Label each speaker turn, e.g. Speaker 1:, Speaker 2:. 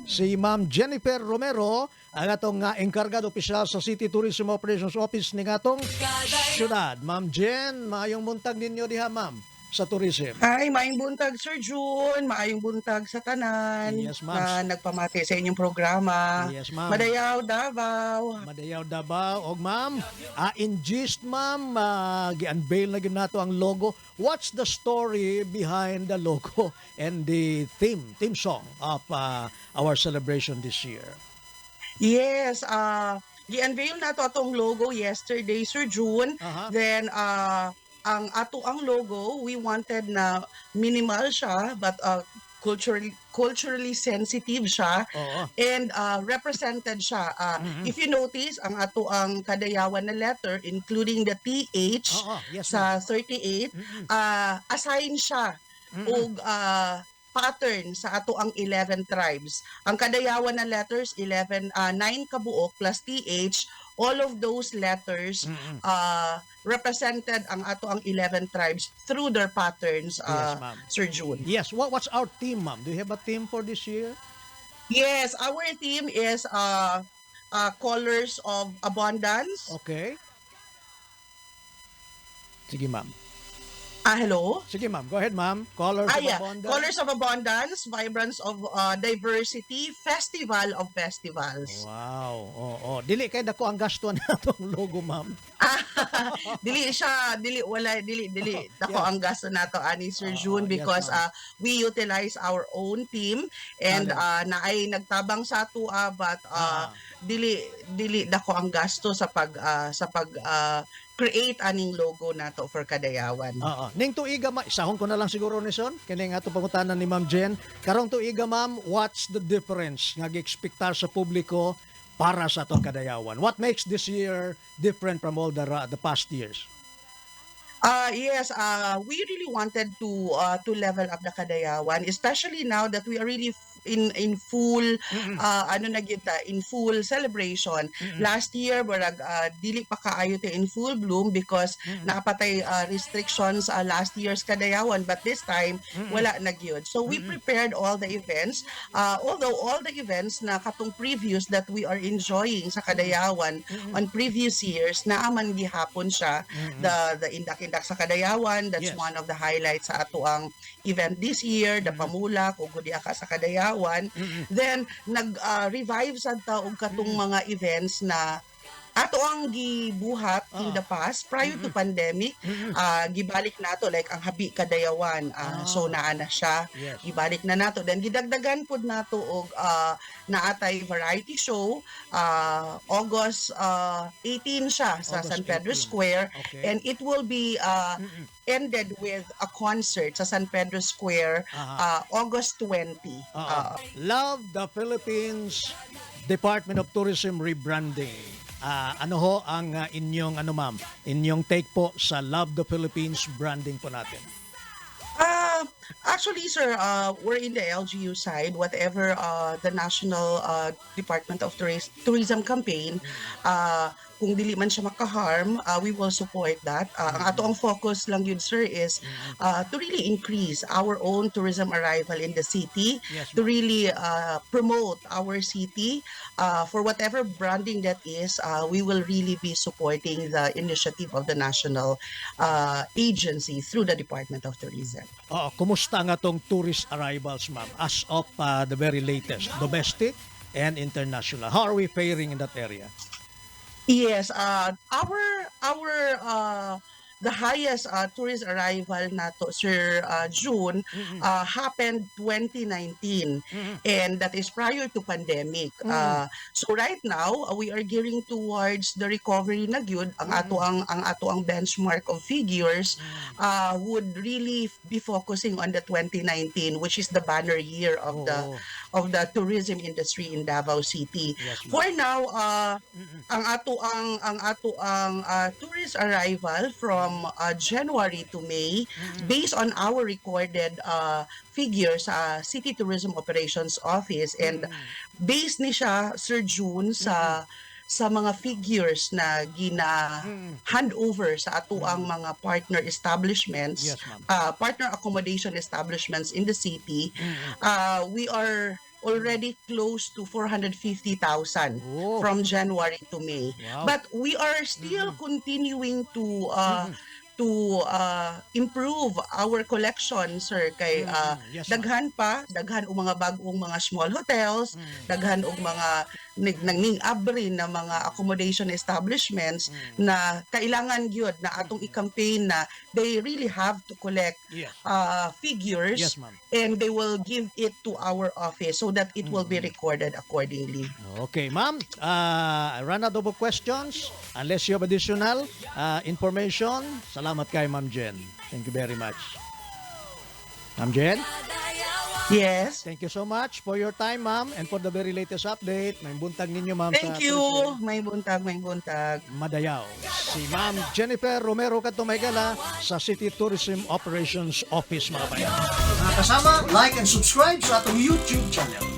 Speaker 1: si Ma'am Jennifer Romero, ang atong enkargado opisyal sa City Tourism Operations Office ni atong syudad. Ma'am Jen, maayong buntag ninyo diha, ma'am, sa tourism.
Speaker 2: Ay, maayong buntag Sir June, maayong buntag sa tanan
Speaker 1: Yes, ma'am.
Speaker 2: na nagpamati sa inyong programa.
Speaker 1: Yes, ma'am.
Speaker 2: Madayaw, Davao.
Speaker 1: Madayaw Davao. Og ma'am, in gist ma'am, gi-unveil na gyud nato ang logo. What's the story behind the logo and the theme song of our celebration this year?
Speaker 2: Yes, gi-unveil nato atong logo yesterday Sir June.
Speaker 1: Aha.
Speaker 2: Then ang ato ang logo, we wanted na minimal siya but culturally sensitive siya.
Speaker 1: Oo.
Speaker 2: And represented siya. If you notice, ang ato ang kadayawan na letter, including the TH
Speaker 1: Oo, yes,
Speaker 2: sa 38, assign siya og pattern sa ato ang 11 tribes. Ang kadayawan na letters, 9 kabuok plus TH, all of those letters represented ang ato ang 11 tribes through their patterns,
Speaker 1: Yes, ma'am.
Speaker 2: Sir June.
Speaker 1: Yes, what's our theme, ma'am? Do you have a theme for this year?
Speaker 2: Yes, our theme is colors of abundance.
Speaker 1: Okay. Sige, ma'am.
Speaker 2: Hello?
Speaker 1: Sige, ma'am. Go ahead, ma'am. Colors of
Speaker 2: Yeah.
Speaker 1: abundance.
Speaker 2: Colors of abundance, vibrance of diversity, festival of festivals.
Speaker 1: Wow. Oo. Dili kay dako ang gasto natong logo, ma'am.
Speaker 2: Dili dako
Speaker 1: Yeah.
Speaker 2: ang gasto nato ani Sir June
Speaker 1: yes,
Speaker 2: because
Speaker 1: ma'am.
Speaker 2: we utilize our own team and naay nagtabang sa ato but dili dako ang gasto sa pag create aning logo nato for Kadayawan.
Speaker 1: Oo. Ning tuiga ma isahon ko na lang siguro ni son kini nga ato pangutanan ni Ma'am Jen. Karong tuiga, ma'am, what's the difference nga gi-expectar sa publiko para sa atong Kadayawan? What makes this year different from all the past years?
Speaker 2: Yes, we really wanted to level up the Kadayawan, especially now that we are really in full in full celebration. Last year barag dili pa kaayo te in full bloom because nakapatay restrictions last year's Kadayawan, but this time wala na gyud. So we prepared all the events, although all the events na katong previous that we are enjoying sa Kadayawan on previous years naaman gihapon siya, the indak-indak sa Kadayawan, that's
Speaker 1: Yes.
Speaker 2: one of the highlights sa ato ang event this year, the Pamulak ug gudi ka sa Kadayawan. Then nag-revive sad ta og katong mga events na ato ang gibuhat in the past prior to pandemic. Gibalik nato like ang Habi Kadayawan, so naa na siya.
Speaker 1: Yes.
Speaker 2: Gibalik na nato, then gidagdagan pud nato og naatay variety show, August 18 siya sa
Speaker 1: August
Speaker 2: San Pedro
Speaker 1: 18.
Speaker 2: Square.
Speaker 1: Okay.
Speaker 2: And it will be ended with a concert sa San Pedro Square, August 20.
Speaker 1: Love the Philippines Department of Tourism rebranding. Ano ho ang inyong ma'am, inyong take po sa Love the Philippines branding po natin?
Speaker 2: Actually, sir, we're in the LGU side. Whatever the National Department of Tourism campaign, kung dili man siya makaharm, we will support that. Ang ato ang focus lang yun, sir, is to really increase our own tourism arrival in the city,
Speaker 1: Yes,
Speaker 2: to really promote our city. For whatever branding that is, we will really be supporting the initiative of the national agency through the Department of Tourism.
Speaker 1: Kumusta ang atong tourist arrivals, ma'am, as of the very latest, domestic and international? How are we faring in that area?
Speaker 2: Yes, the highest tourist arrival nato, Sir June, happened 2019, and that is prior to pandemic. So right now we are gearing towards the recovery na gyud. Ang ato ang benchmark of figures would really be focusing on the 2019, which is the banner year of the tourism industry in Davao City.
Speaker 1: Yes, ma'am.
Speaker 2: For now, ang ato ang tourist arrival from January to May, based on our recorded figures sa City Tourism Operations Office, and based ni siya, Sir June, sa mga figures na handover sa ato ang mga partner establishments,
Speaker 1: Yes, ma'am.
Speaker 2: partner accommodation establishments in the city, we are already close to 450,000
Speaker 1: Oh.
Speaker 2: from January to May.
Speaker 1: Wow.
Speaker 2: But we are still continuing to improve our collection, sir, kay
Speaker 1: Yes, ma'am.
Speaker 2: daghan og mga bag-ong mga small hotels, daghan og mga nagning abri na mga accommodation establishments na kailangan gyud na atong i-campaign na they really have to collect
Speaker 1: Yes.
Speaker 2: figures,
Speaker 1: Yes, ma'am.
Speaker 2: and they will give it to our office so that it will be recorded accordingly.
Speaker 1: Okay, ma'am. I run out of questions. Unless you have additional information, salamat kay Ma'am Jen. Thank you very much. Ma'am Jen,
Speaker 2: Yes.
Speaker 1: thank you so much for your time, ma'am, and for the very latest update. May buntag ninyo, ma'am,
Speaker 2: Thank you. May buntag, may buntag.
Speaker 1: Madayaw. Si Ma'am Jennifer Romero Katumaygala sa City Tourism Operations Office, mga bayan. Mga kasama, like and subscribe sa atong YouTube channel.